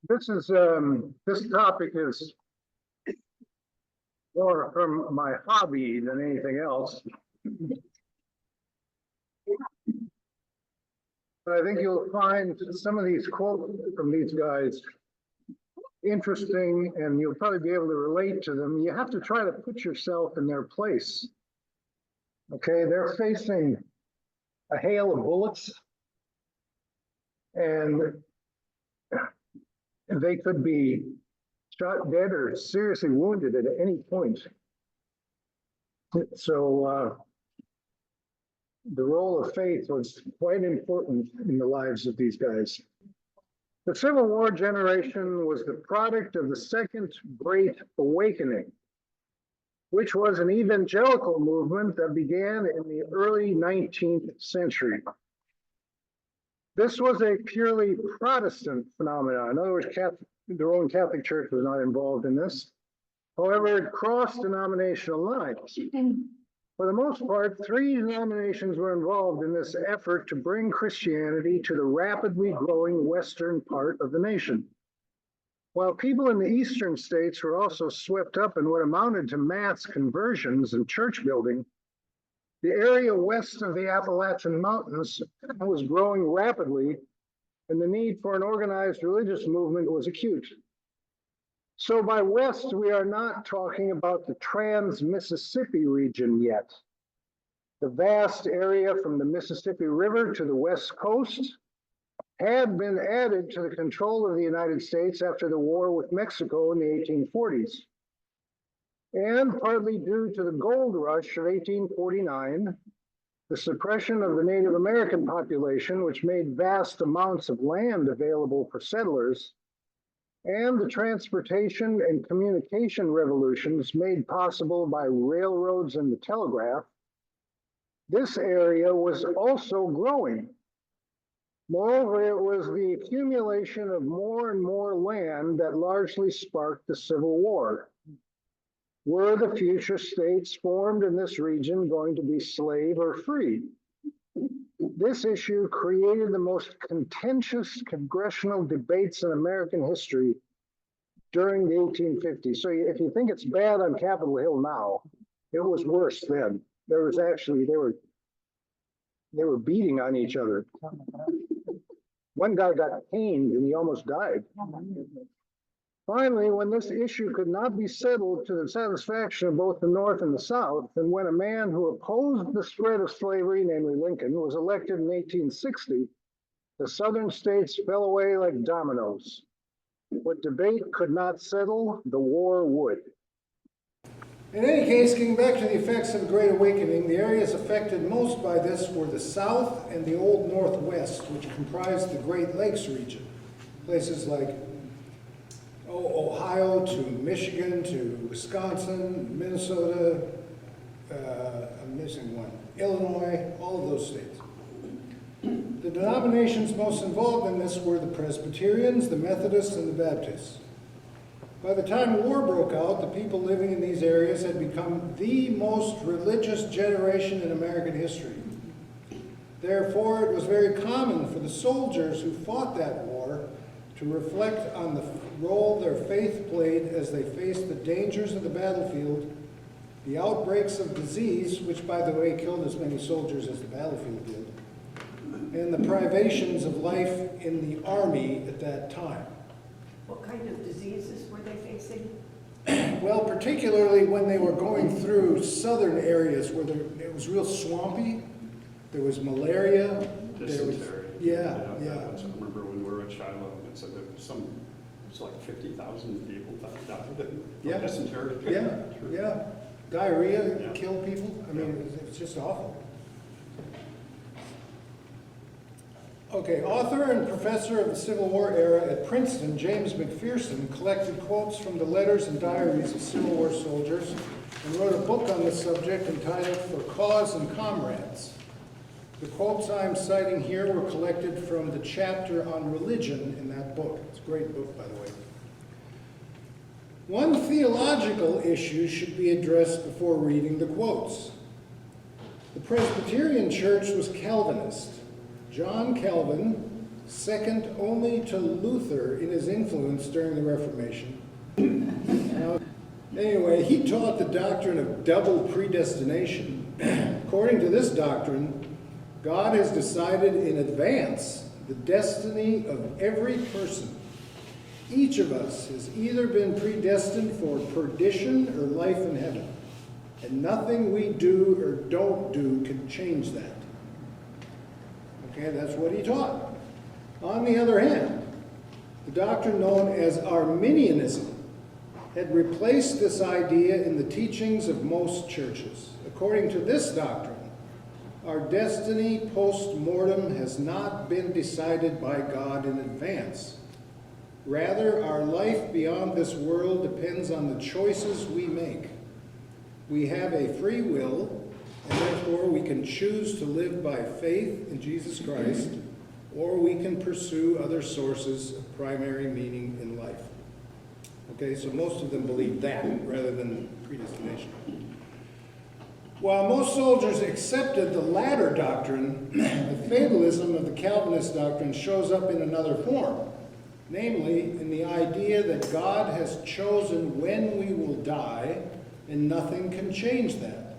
This topic is more from my hobby than anything else. But I think you'll find some of these quotes from these guys interesting, and you'll probably be able to relate to them. You have to try to put yourself in their place. Okay, they're facing a hail of bullets, and they could be shot dead or seriously wounded at any point. So the role of faith was quite important in the lives of these guys. The Civil War generation was the product of the Second Great Awakening, which was an evangelical movement that began in the early 19th century. This was a purely Protestant phenomenon. In other words, the Roman Catholic Church was not involved in this. However, it crossed denominational lines. For the most part, 3 denominations were involved in this effort to bring Christianity to the rapidly growing western part of the nation. While people in the eastern states were also swept up in what amounted to mass conversions and church building, the area west of the Appalachian Mountains was growing rapidly, and the need for an organized religious movement was acute. So by west, we are not talking about the Trans-Mississippi region yet. The vast area from the Mississippi River to the west coast had been added to the control of the United States after the war with Mexico in the 1840s. And partly due to the gold rush of 1849, the suppression of the Native American population, which made vast amounts of land available for settlers, and the transportation and communication revolutions made possible by railroads and the telegraph, this area was also growing. Moreover, it was the accumulation of more and more land that largely sparked the Civil War. Were the future states formed in this region going to be slave or free? This issue created the most contentious congressional debates in American history during the 1850s. So if you think it's bad on Capitol Hill now, it was worse then. There was actually, they were beating on each other. One guy got caned and he almost died. Finally, when this issue could not be settled to the satisfaction of both the North and the South, and when a man who opposed the spread of slavery, namely Lincoln, was elected in 1860, the Southern states fell away like dominoes. What debate could not settle, the war would. In any case, getting back to the effects of the Great Awakening, the areas affected most by this were the South and the Old Northwest, which comprised the Great Lakes region. Places like Ohio to Michigan to Wisconsin, Minnesota, I'm missing one, Illinois, all of those states. The denominations most involved in this were the Presbyterians, the Methodists, and the Baptists. By the time war broke out, the people living in these areas had become the most religious generation in American history. Therefore, it was very common for the soldiers who fought that war to reflect on the role their faith played as they faced the dangers of the battlefield, the outbreaks of disease, which, by the way, killed as many soldiers as the battlefield did, and the privations of life in the army at that time. What kind of diseases were they facing? Well, particularly when they were going through southern areas where it was real swampy. There was malaria. Dysentery. Yeah. I remember when we were at Shiloh, it said there was it's like 50,000 people died of dysentery. Yeah. Diarrhea killed people. I mean, it's just awful. Okay, author and professor of the Civil War era at Princeton, James McPherson, collected quotes from the letters and diaries of Civil War soldiers and wrote a book on this subject entitled For Cause and Comrades. The quotes I'm citing here were collected from the chapter on religion in that book. It's a great book, by the way. One theological issue should be addressed before reading the quotes. The Presbyterian Church was Calvinist. John Calvin second only to Luther in his influence during the Reformation. Now, anyway, he taught the doctrine of double predestination. According to this doctrine, God has decided in advance the destiny of every person. Each of us has either been predestined for perdition or life in heaven, and nothing we do or don't do can change that. Okay, that's what he taught. On the other hand, the doctrine known as Arminianism had replaced this idea in the teachings of most churches. According to this doctrine, our destiny post-mortem has not been decided by God in advance. Rather, our life beyond this world depends on the choices we make. We have a free will, and therefore we can choose to live by faith in Jesus Christ, or we can pursue other sources of primary meaning in life. Okay, so most of them believe that rather than predestination. While most soldiers accepted the latter doctrine, the fatalism of the Calvinist doctrine shows up in another form, namely in the idea that God has chosen when we will die and nothing can change that.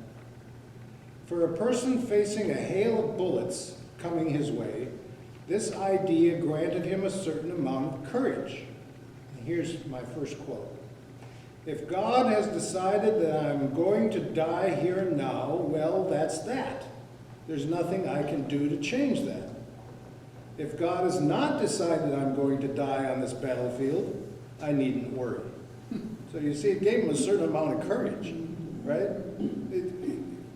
For a person facing a hail of bullets coming his way, this idea granted him a certain amount of courage. And here's my first quote. If God has decided that I'm going to die here and now, well, that's that. There's nothing I can do to change that. If God has not decided I'm going to die on this battlefield, I needn't worry. So you see, it gave him a certain amount of courage, right?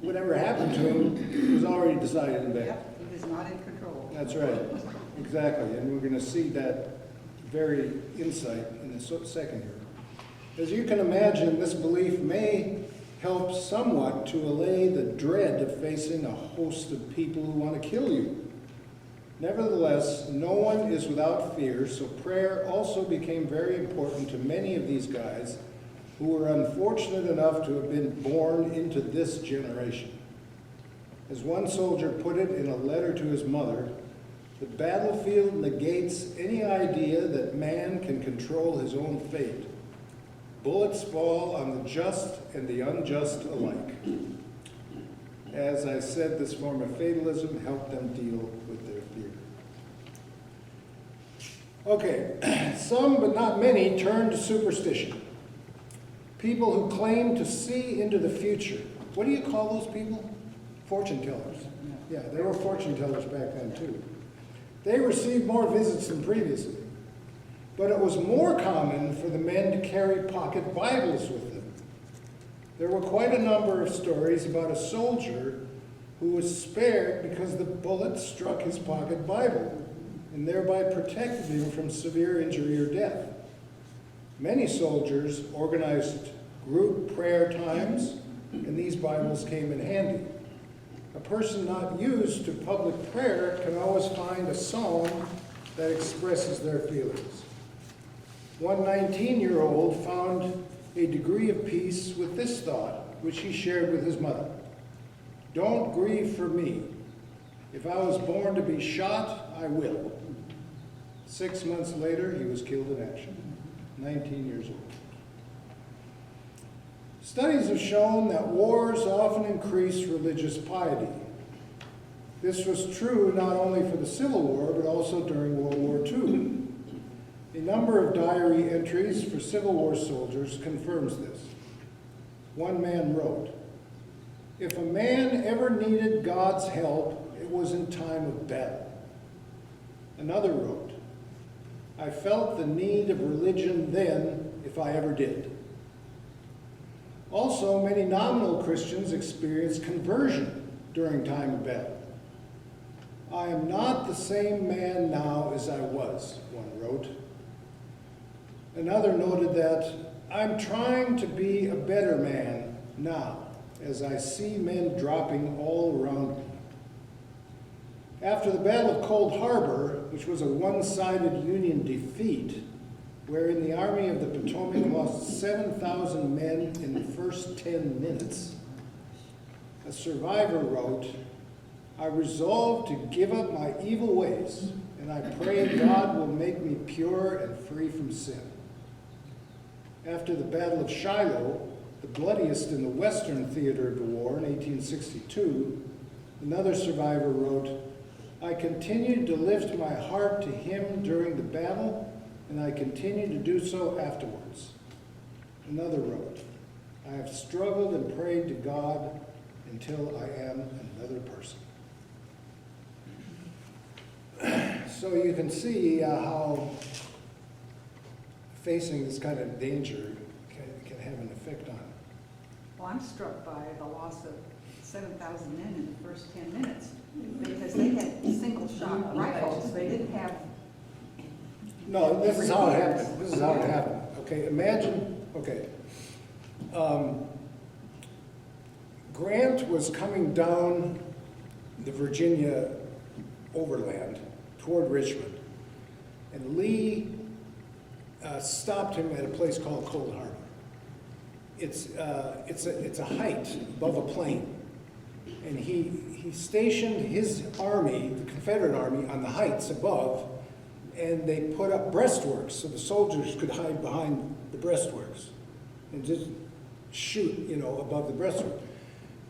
Whatever happened to him was already decided in advance. Yep, he was not in control. That's right, exactly. And we're going to see that very insight in a second here. As you can imagine, this belief may help somewhat to allay the dread of facing a host of people who want to kill you. Nevertheless, no one is without fear, so prayer also became very important to many of these guys who were unfortunate enough to have been born into this generation. As one soldier put it in a letter to his mother, the battlefield negates any idea that man can control his own fate. Bullets fall on the just and the unjust alike. As I said, this form of fatalism helped them deal with their fear. Okay, some but not many turn to superstition. People who claim to see into the future. What do you call those people? Fortune tellers. Yeah, they were fortune tellers back then too. They received more visits than previously. But it was more common for the men to carry pocket Bibles with them. There were quite a number of stories about a soldier who was spared because the bullet struck his pocket Bible and thereby protected him from severe injury or death. Many soldiers organized group prayer times, and these Bibles came in handy. A person not used to public prayer can always find a psalm that expresses their feelings. One 19-year-old found a degree of peace with this thought, which he shared with his mother. Don't grieve for me. If I was born to be shot, I will. 6 months later, he was killed in action, 19 years old. Studies have shown that wars often increase religious piety. This was true not only for the Civil War, but also during World War II. A number of diary entries for Civil War soldiers confirms this. One man wrote, "If a man ever needed God's help, it was in time of battle." Another wrote, "I felt the need of religion then, if I ever did." Also, many nominal Christians experienced conversion during time of battle. "I am not the same man now as I was," one wrote. Another noted that, "I'm trying to be a better man now, as I see men dropping all around me." After the Battle of Cold Harbor, which was a one-sided Union defeat, wherein the Army of the Potomac lost 7,000 men in the first 10 minutes, a survivor wrote, "I resolved to give up my evil ways, and and I pray God will make me pure and free from sin. After the Battle of Shiloh, the bloodiest in the Western theater of the war in 1862, another survivor wrote, I continued to lift my heart to him during the battle, and I continued to do so afterwards. Another wrote, I have struggled and prayed to God until I am another person. So you can see how facing this kind of danger can have an effect on it. Well, I'm struck by the loss of 7,000 men in the first 10 minutes because they had single-shot rifles. They didn't have. No, this is how it happened. This is how it happened. Okay, imagine, okay. Grant was coming down the Virginia overland toward Richmond, and Lee stopped him at a place called Cold Harbor. It's a height above a plain, and he stationed his army, the Confederate army, on the heights above, and they put up breastworks so the soldiers could hide behind the breastworks and just shoot, you know, above the breastwork.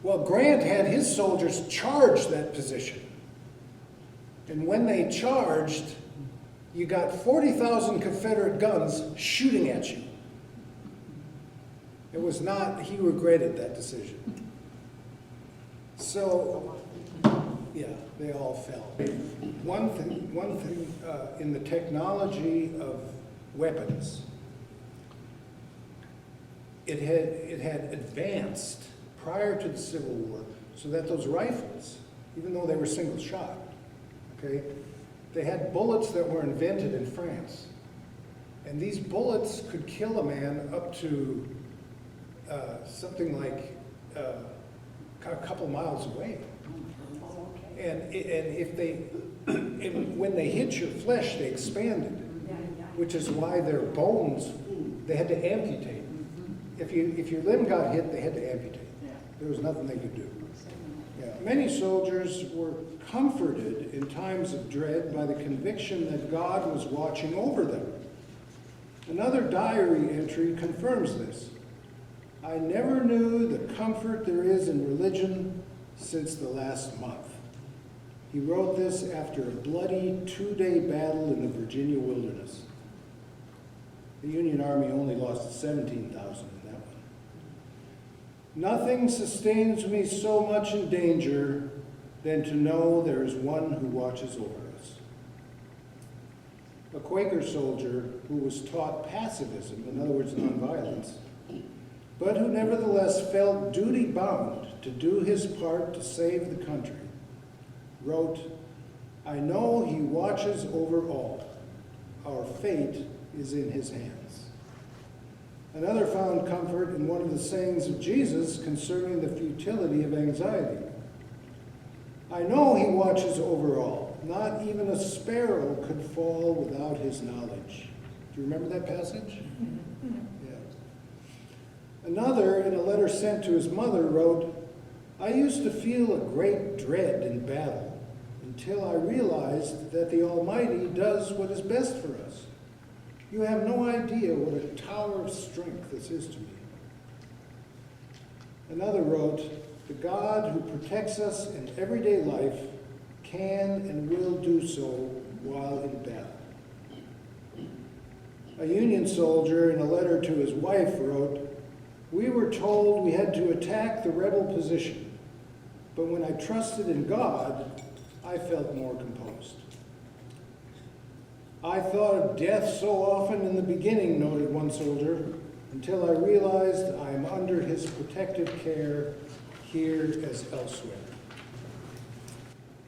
Well, Grant had his soldiers charge that position, and when they charged, you got 40,000 Confederate guns shooting at you. It was not, he regretted that decision. So, yeah, they all fell. One thing in the technology of weapons, it had advanced prior to the Civil War, so that those rifles, even though they were single shot, okay, they had bullets that were invented in France. And these bullets could kill a man up to something like a couple miles away. And when they hit your flesh, they expanded, which is why their bones, they had to amputate. If your limb got hit, they had to amputate. There was nothing they could do. Yeah. Many soldiers were comforted in times of dread by the conviction that God was watching over them. Another diary entry confirms this. I never knew the comfort there is in religion since the last month. He wrote this after a bloody 2-day battle in the Virginia wilderness. The Union Army only lost 17,000 in that one. Nothing sustains me so much in danger than to know there is one who watches over us. A Quaker soldier who was taught pacifism, in other words, nonviolence, but who nevertheless felt duty-bound to do his part to save the country, wrote, I know he watches over all. Our fate is in his hands. Another found comfort in one of the sayings of Jesus concerning the futility of anxiety. I know he watches over all. Not even a sparrow could fall without his knowledge. Do you remember that passage? Yeah. Another, in a letter sent to his mother, wrote, I used to feel a great dread in battle until I realized that the Almighty does what is best for us. You have no idea what a tower of strength this is to me. Another wrote, the God who protects us in everyday life can and will do so while in battle. A Union soldier in a letter to his wife wrote, we were told we had to attack the rebel position, but when I trusted in God, I felt more composed. I thought of death so often in the beginning, noted one soldier, until I realized I am under his protective care here as elsewhere.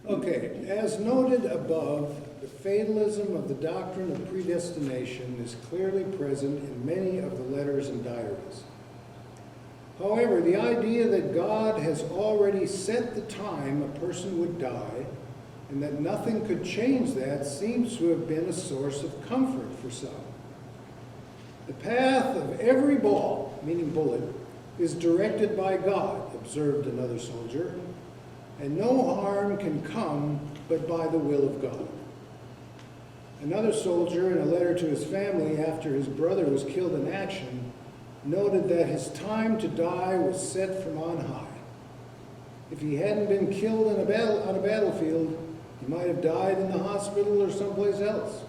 Okay, as noted above, the fatalism of the doctrine of predestination is clearly present in many of the letters and diaries. However, the idea that God has already set the time a person would die and that nothing could change that seems to have been a source of comfort for some. The path of every ball, meaning bullet, is directed by God, observed another soldier, and no harm can come but by the will of God. Another soldier, in a letter to his family after his brother was killed in action, noted that his time to die was set from on high. If he hadn't been killed on a battlefield, he might have died in the hospital or someplace else.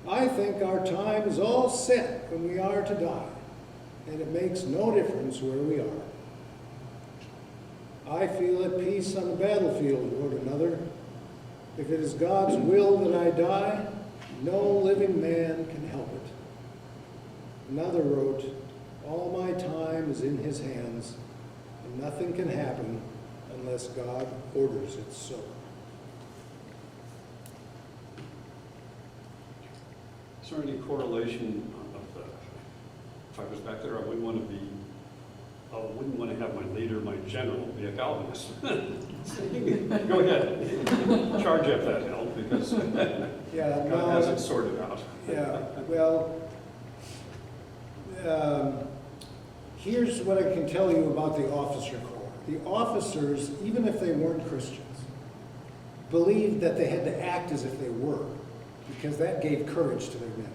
I think our time is all set when we are to die, and it makes no difference where we are. I feel at peace on the battlefield, wrote another. If it is God's will that I die, no living man can help it. Another wrote, all my time is in his hands, and nothing can happen unless God orders it so. Is there any correlation of the, if I was back there, I wouldn't want to have my leader, my general, be a Calvinist. Go ahead. Charge up that hill because Yeah, God has it sorted out. Yeah, well, here's what I can tell you about the officer corps. The officers, even if they weren't Christians, believed that they had to act as if they were, because that gave courage to their men.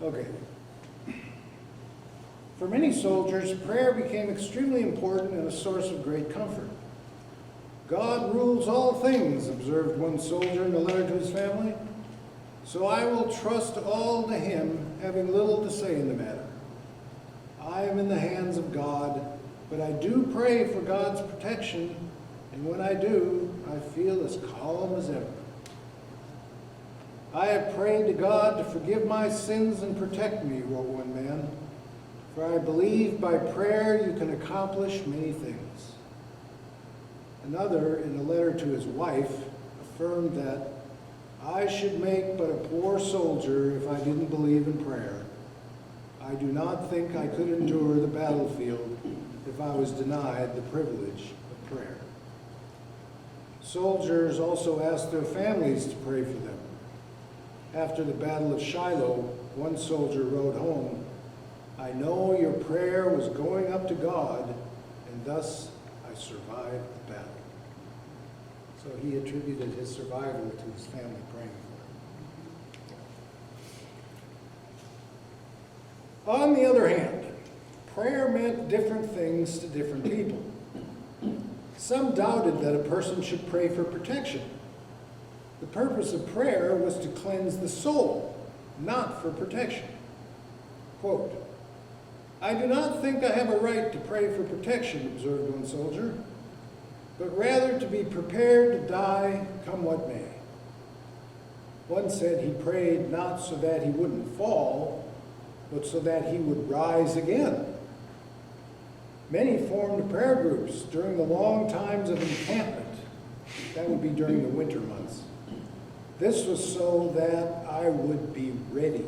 Okay. For many soldiers, prayer became extremely important and a source of great comfort. God rules all things, observed one soldier in a letter to his family. So I will trust all to him, having little to say in the matter. I am in the hands of God, but I do pray for God's protection, and when I do, I feel as calm as ever. I have prayed to God to forgive my sins and protect me, wrote one man, for I believe by prayer you can accomplish many things. Another, in a letter to his wife, affirmed that I should make but a poor soldier if I didn't believe in prayer. I do not think I could endure the battlefield if I was denied the privilege of prayer. Soldiers also asked their families to pray for them. After the Battle of Shiloh, one soldier wrote home, I know your prayer was going up to God, and thus I survived the battle. So he attributed his survival to his family praying for him. On the other hand, prayer meant different things to different people. Some doubted that a person should pray for protection. The purpose of prayer was to cleanse the soul, not for protection. Quote, I do not think I have a right to pray for protection, observed one soldier, but rather to be prepared to die, come what may. One said he prayed not so that he wouldn't fall, but so that he would rise again. Many formed prayer groups during the long times of encampment. That would be during the winter months. This was so that I would be ready,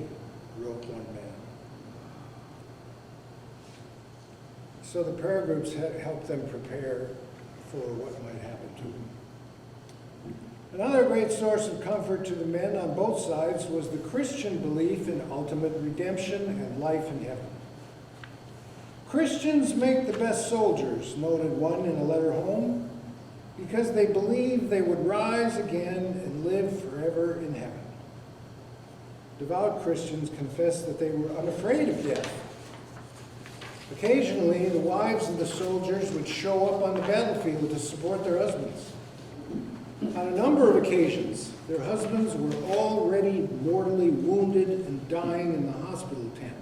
wrote one man. So the prayer groups helped them prepare for what might happen to them. Another great source of comfort to the men on both sides was the Christian belief in ultimate redemption and life in heaven. Christians make the best soldiers, noted one in a letter home, because they believe they would rise again and live forever in heaven. Devout Christians confessed that they were unafraid of death. Occasionally, the wives of the soldiers would show up on the battlefield to support their husbands. On a number of occasions, their husbands were already mortally wounded and dying in the hospital tent.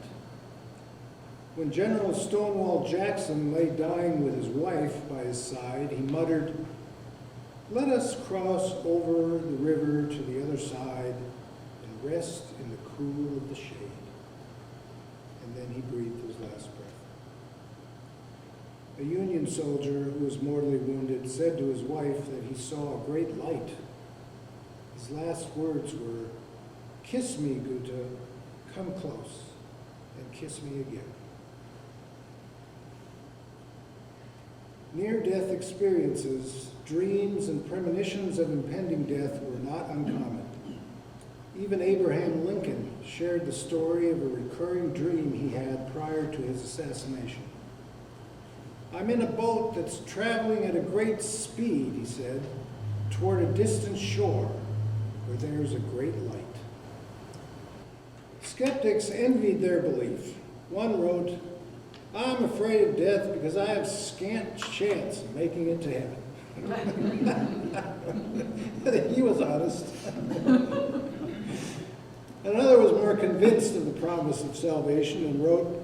When General Stonewall Jackson lay dying with his wife by his side, he muttered, let us cross over the river to the other side and rest in the cool of the shade. And then he breathed his last breath. A Union soldier who was mortally wounded said to his wife that he saw a great light. His last words were, kiss me, Guta, come close, and kiss me again. Near-death experiences, dreams, and premonitions of impending death were not uncommon. Even Abraham Lincoln shared the story of a recurring dream he had prior to his assassination. I'm in a boat that's traveling at a great speed, he said, toward a distant shore where there's a great light. Skeptics envied their belief. One wrote, I'm afraid of death because I have scant chance of making it to heaven. He was honest. Another was more convinced of the promise of salvation and wrote,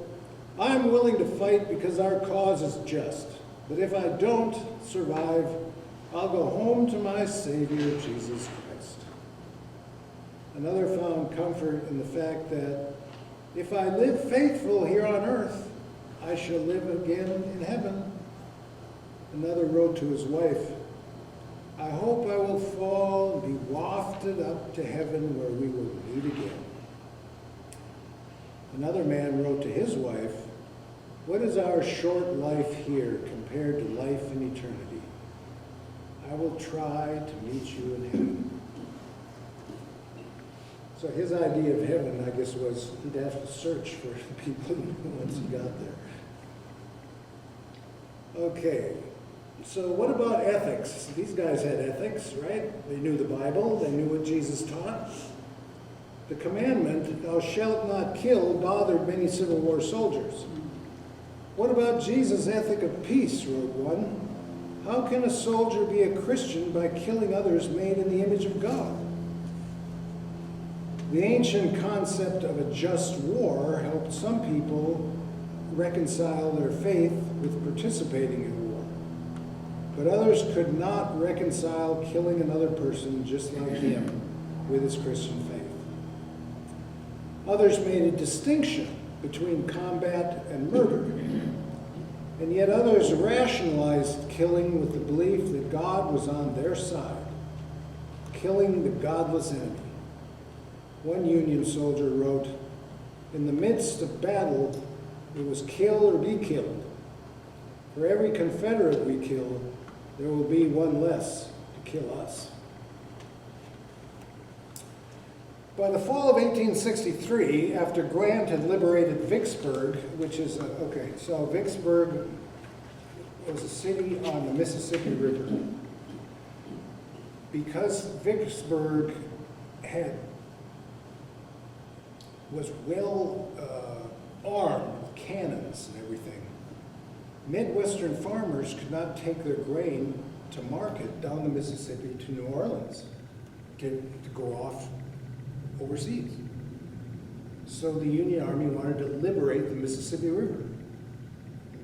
I'm willing to fight because our cause is just, but if I don't survive, I'll go home to my Savior, Jesus Christ. Another found comfort in the fact that if I live faithful here on earth, I shall live again in heaven. Another wrote to his wife, I hope I will fall and be wafted up to heaven where we will meet again. Another man wrote to his wife, what is our short life here compared to life in eternity? I will try to meet you in heaven. So his idea of heaven, I guess, was he'd have to search for people once he got there. Okay, so what about ethics? These guys had ethics, right? They knew the Bible, they knew what Jesus taught. The commandment, thou shalt not kill, bothered many Civil War soldiers. What about Jesus' ethic of peace, wrote one. How can a soldier be a Christian by killing others made in the image of God? The ancient concept of a just war helped some people reconcile their faith with participating in war. But others could not reconcile killing another person just like him with his Christian faith. Others made a distinction between combat and murder. And yet others rationalized killing with the belief that God was on their side, killing the godless enemy. One Union soldier wrote, in the midst of battle, it was kill or be killed. For every Confederate we kill, there will be one less to kill us. By the fall of 1863, after Grant had liberated Vicksburg, which is, so Vicksburg was a city on the Mississippi River. Because Vicksburg was well armed with cannons and everything, Midwestern farmers could not take their grain to market down the Mississippi to New Orleans to go off overseas. So the Union Army wanted to liberate the Mississippi River.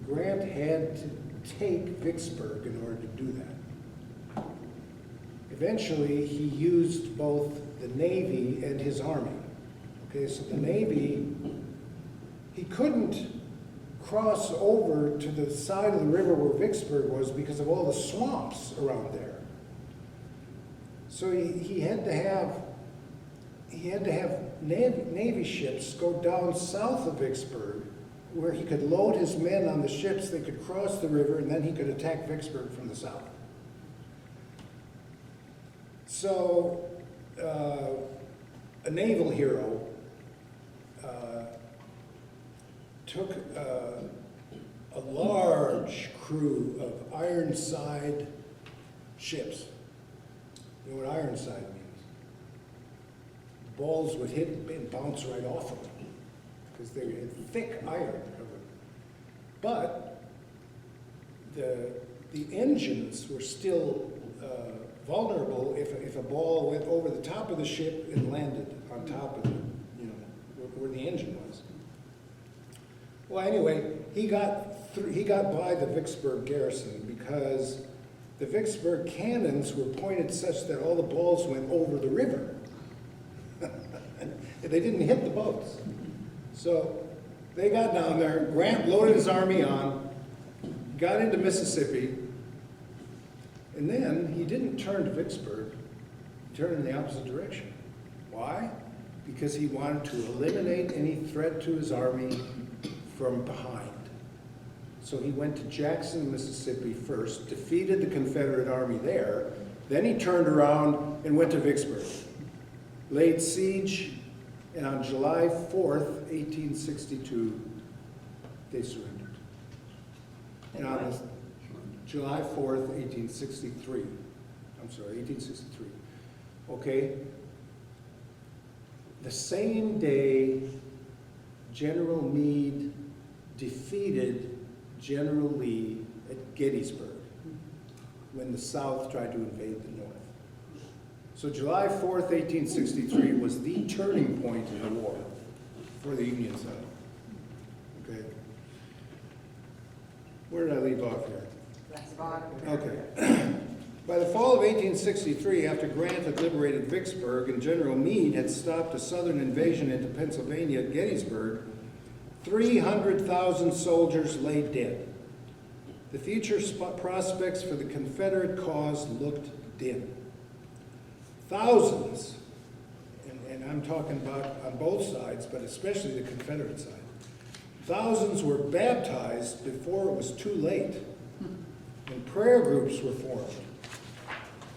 Grant had to take Vicksburg in order to do that. Eventually, he used both the Navy and his Army. Okay, so the Navy, he couldn't cross over to the side of the river where Vicksburg was because of all the swamps around there. So he had to have Navy ships go down south of Vicksburg where he could load his men on the ships, they could cross the river, and then he could attack Vicksburg from the south. So a naval hero took a large crew of Ironside ships. You know what Ironside means? Balls would hit and bounce right off of them because they had thick iron. But the engines were still vulnerable if a ball went over the top of the ship and landed on top of the, where the engine was. Well, anyway, he got by the Vicksburg garrison because the Vicksburg cannons were pointed such that all the balls went over the river. They didn't hit the boats. So they got down there, Grant loaded his army on, got into Mississippi, and then he didn't turn to Vicksburg, he turned in the opposite direction. Why? Because he wanted to eliminate any threat to his army from behind. So he went to Jackson, Mississippi first, defeated the Confederate army there, then he turned around and went to Vicksburg, laid siege, and on July 4th, 1862, they surrendered. And on this July 4th, 1863. I'm sorry, 1863. Okay. The same day, General Meade defeated General Lee at Gettysburg when the South tried to invade the North. So July 4th, 1863 was the turning point in the war for the Union side. Okay. Where did I leave off here? That's about it. Okay. By the fall of 1863, after Grant had liberated Vicksburg and General Meade had stopped a southern invasion into Pennsylvania at Gettysburg, 300,000 soldiers lay dead. The future prospects for the Confederate cause looked dim. Thousands, and I'm talking about on both sides, but especially the Confederate side, thousands were baptized before it was too late, and prayer groups were formed.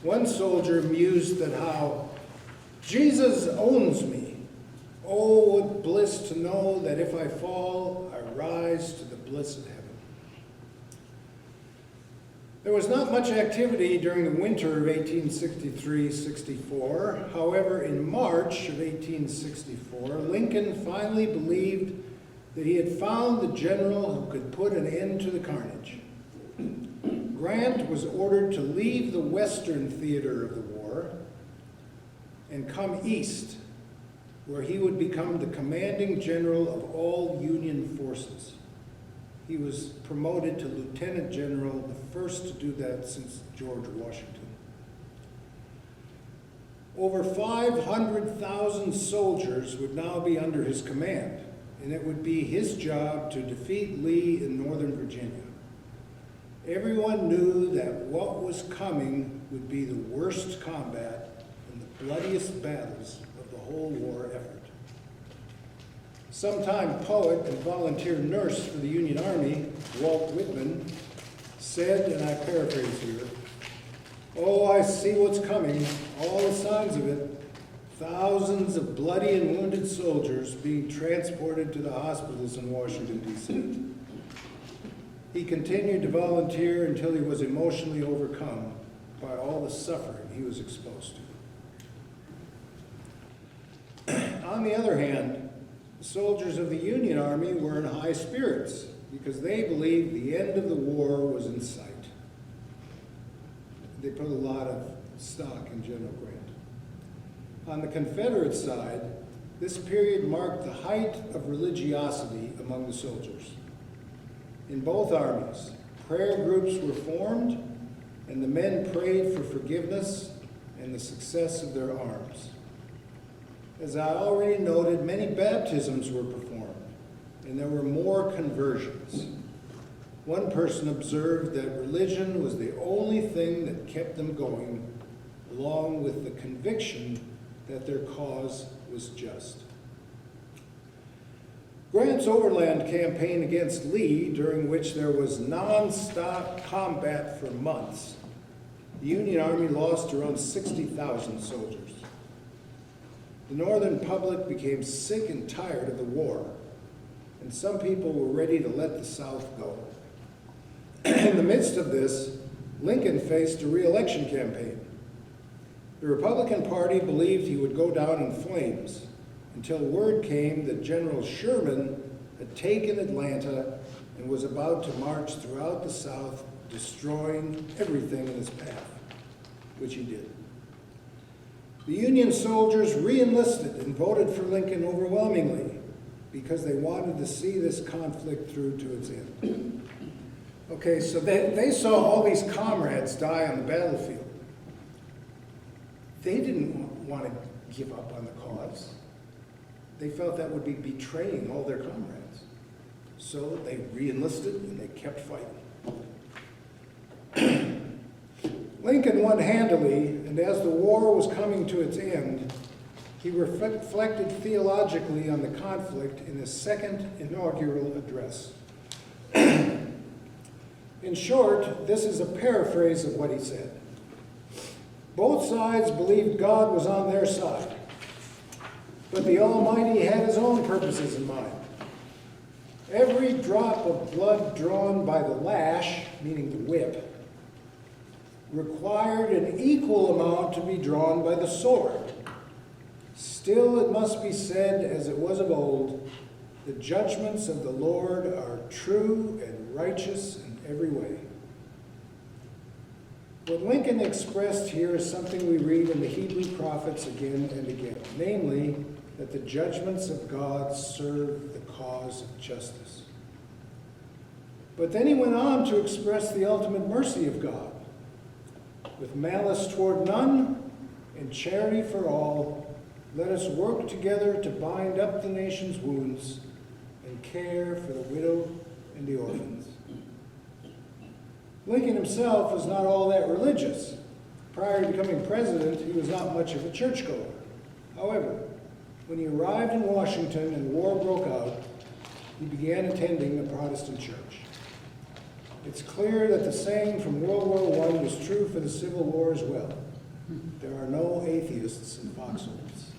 One soldier mused that how Jesus owns me. Oh, what bliss to know that if I fall, I rise to the bliss of heaven. There was not much activity during the winter of 1863-64. However, in March of 1864, Lincoln finally believed that he had found the general who could put an end to the carnage. Grant was ordered to leave the western theater of the war and come east, where he would become the commanding general of all Union forces. He was promoted to lieutenant general, the first to do that since George Washington. Over 500,000 soldiers would now be under his command, and it would be his job to defeat Lee in Northern Virginia. Everyone knew that what was coming would be the worst combat and the bloodiest battles of the whole war effort. Sometime poet and volunteer nurse for the Union Army, Walt Whitman, said, and I paraphrase here, "Oh, I see what's coming, all the signs of it. Thousands of bloody and wounded soldiers being transported to the hospitals in Washington, D.C." He continued to volunteer until he was emotionally overcome by all the suffering he was exposed to. On the other hand, the soldiers of the Union Army were in high spirits because they believed the end of the war was in sight. They put a lot of stock in General Grant. On the Confederate side, this period marked the height of religiosity among the soldiers. In both armies, prayer groups were formed, and the men prayed for forgiveness and the success of their arms. As I already noted, many baptisms were performed, and there were more conversions. One person observed that religion was the only thing that kept them going, along with the conviction that their cause was just. Grant's overland campaign against Lee, during which there was non-stop combat for months, the Union Army lost around 60,000 soldiers. The Northern public became sick and tired of the war, and some people were ready to let the South go. In the midst of this, Lincoln faced a re-election campaign. The Republican Party believed he would go down in flames until word came that General Sherman had taken Atlanta and was about to march throughout the South, destroying everything in his path, which he did. The Union soldiers re-enlisted and voted for Lincoln overwhelmingly because they wanted to see this conflict through to its end. Okay, so they saw all these comrades die on the battlefield. They didn't want to give up on the cause. They felt that would be betraying all their comrades. So they re-enlisted and they kept fighting. Lincoln won handily, and as the war was coming to its end, he reflected theologically on the conflict in his second inaugural address. In short, this is a paraphrase of what he said. Both sides believed God was on their side, but the Almighty had his own purposes in mind. Every drop of blood drawn by the lash, meaning the whip, required an equal amount to be drawn by the sword. Still it must be said, as it was of old, the judgments of the Lord are true and righteous in every way. What Lincoln expressed here is something we read in the Hebrew prophets again and again, namely, that the judgments of God serve the cause of justice. But then he went on to express the ultimate mercy of God. With malice toward none and charity for all, let us work together to bind up the nation's wounds and care for the widow and the orphans. Lincoln himself was not all that religious. Prior to becoming president, he was not much of a churchgoer. However, when he arrived in Washington and war broke out, he began attending a Protestant church. It's clear that the saying from World War I was true for the Civil War as well. There are no atheists in foxholes.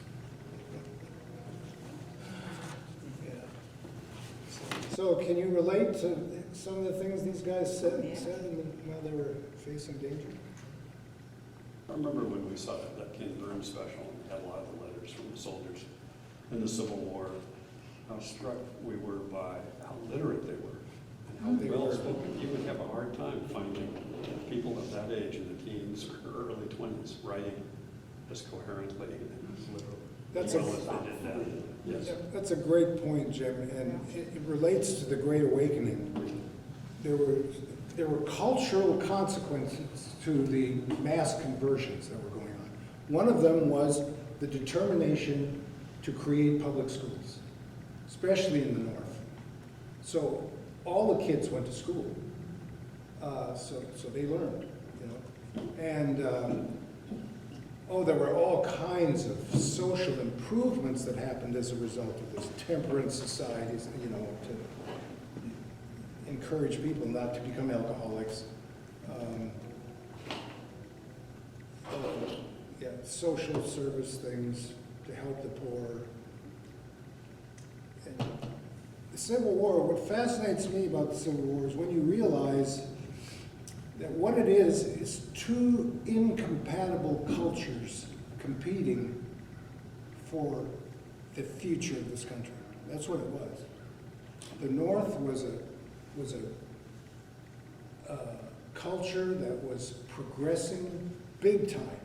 Yeah. So can you relate to some of the things these guys said while they were facing danger? I remember when we saw that King Room special, and we had a lot of the letters from the soldiers in the Civil War, how struck we were by how literate they were and how well spoken. You would have a hard time finding people of that age in the teens or early 20s writing as coherently and as literal. That's as well as they did then. Yes. That's a great point, Jim, and it relates to the Great Awakening. There were cultural consequences to the mass conversions that were going on. One of them was the determination to create public schools, especially in the North. So all the kids went to school, so they learned, you know. And there were all kinds of social improvements that happened as a result of this. Temperance societies, you know, to encourage people not to become alcoholics. Social service things to help the poor. And the Civil War, what fascinates me about the Civil War is when you realize that what it is two incompatible cultures competing for the future of this country. That's what it was. The North was a culture that was progressing big time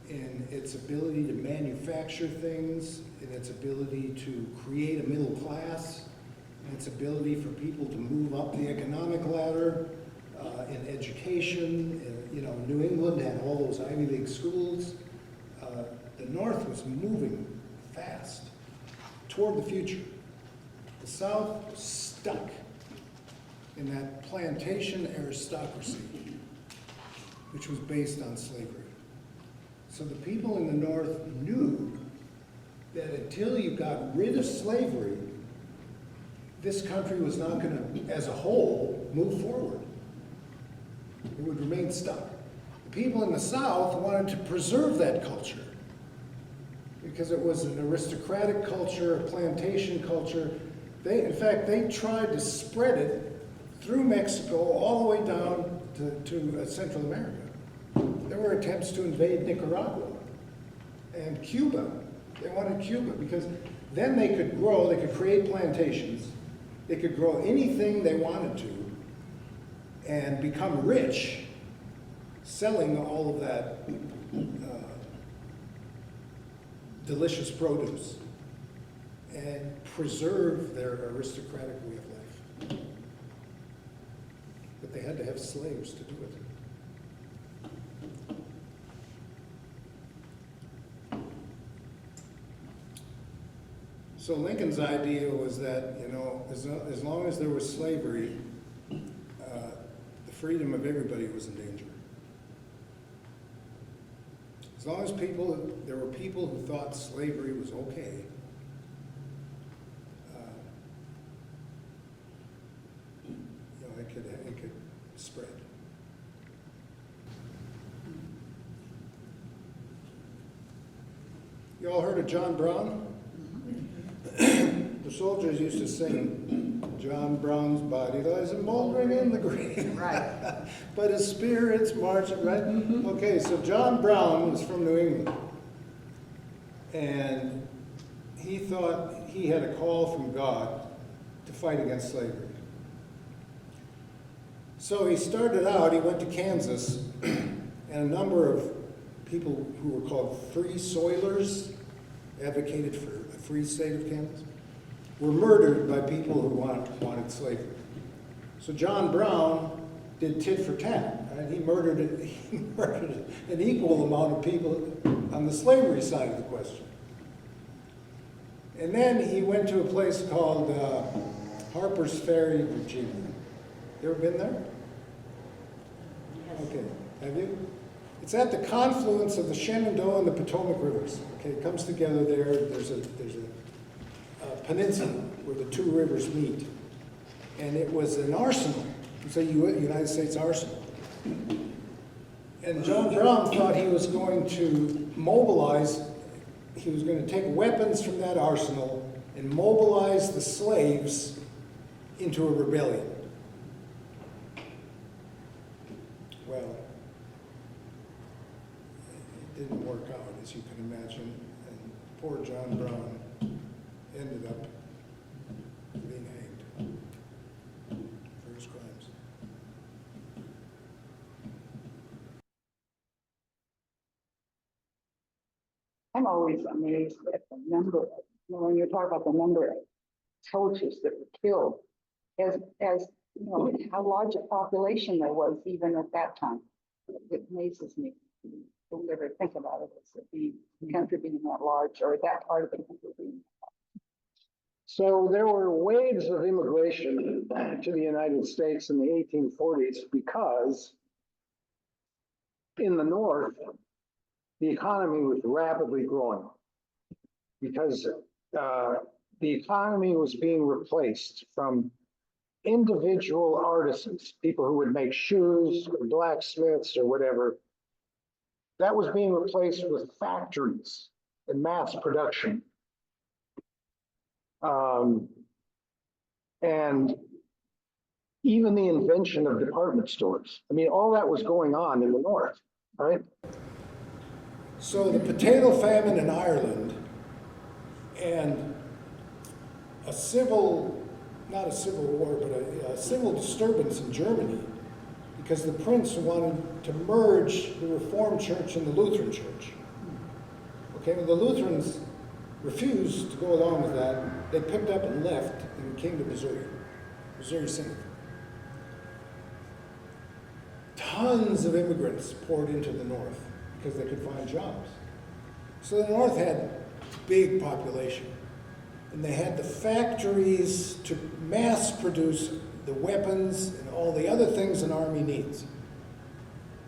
in its ability to manufacture things, in its ability to create a middle class, in its ability for people to move up the economic ladder, in education. You know, New England had all those Ivy League schools. The North was moving fast toward the future. The South was stuck in that plantation aristocracy, which was based on slavery. So the people in the North knew that until you got rid of slavery, this country was not going to, as a whole, move forward. It would remain stuck. The people in the South wanted to preserve that culture because it was an aristocratic culture, a plantation culture. In fact, they tried to spread it through Mexico all the way down to Central America. There were attempts to invade Nicaragua and Cuba. They wanted Cuba because then they could grow, they could create plantations, they could grow anything they wanted to and become rich selling all of that delicious produce and preserve their aristocratic way of life. But they had to have slaves to do it. So Lincoln's idea was that, you know, as long as there was slavery, the freedom of everybody was in danger. As long as there were people who thought slavery was okay, it could spread. You all heard of John Brown? The soldiers used to sing, John Brown's body lies moldering in the grave. Right. But his spirit's marching, right? Okay, so John Brown was from New England. And he thought he had a call from God to fight against slavery. So he started out, he went to Kansas, and a number of people who were called free soilers, advocated for a free state of Kansas, were murdered by people who wanted slavery. So John Brown did tit for tat. Right? He murdered an equal amount of people on the slavery side of the question. And then he went to a place called Harper's Ferry, Virginia. You ever been there? Okay, have you? It's at the confluence of the Shenandoah and the Potomac rivers. Okay, it comes together there. There's a peninsula where the two rivers meet. And it was an arsenal. It's a United States arsenal. And John Brown thought he was going to mobilize, he was going to take weapons from that arsenal and mobilize the slaves into a rebellion. Well, it didn't work out, as you can imagine, and poor John Brown ended up being hanged for his crimes. I'm always amazed at the number, when you talk about the number of soldiers that were killed, as you know, how large a population there was even at that time. It amazes me. Don't ever think about it as the country being that large, or that part of the country being. So there were waves of immigration to the United States in the 1840s because in the North, the economy was rapidly growing because the economy was being replaced from individual artisans, people who would make shoes, or blacksmiths, or whatever. That was being replaced with factories and mass production. And even the invention of department stores. I mean, all that was going on in the North, right? So the potato famine in Ireland and a civil, not a civil war, but a civil disturbance in Germany because the prince wanted to merge the Reformed Church and the Lutheran Church. Okay, well, the Lutherans refused to go along with that. They picked up and left and came to Missouri, Missouri Synod. Tons of immigrants poured into the North because they could find jobs. So the North had big population, and they had the factories to mass produce the weapons and all the other things an army needs.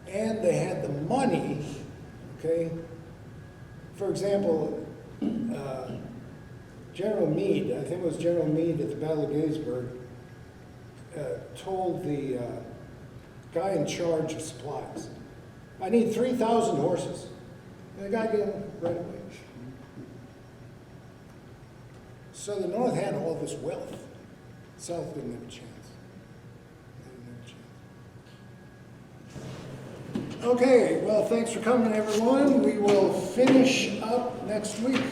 And they had the money, okay? For example, General Meade, I think it was General Meade at the Battle of Gettysburg, told the guy in charge of supplies, I need 3,000 horses. And the guy gave him right away. So the North had all this wealth. The South didn't have a chance. They didn't have a chance. Okay, well, thanks for coming, everyone. We will finish up next week.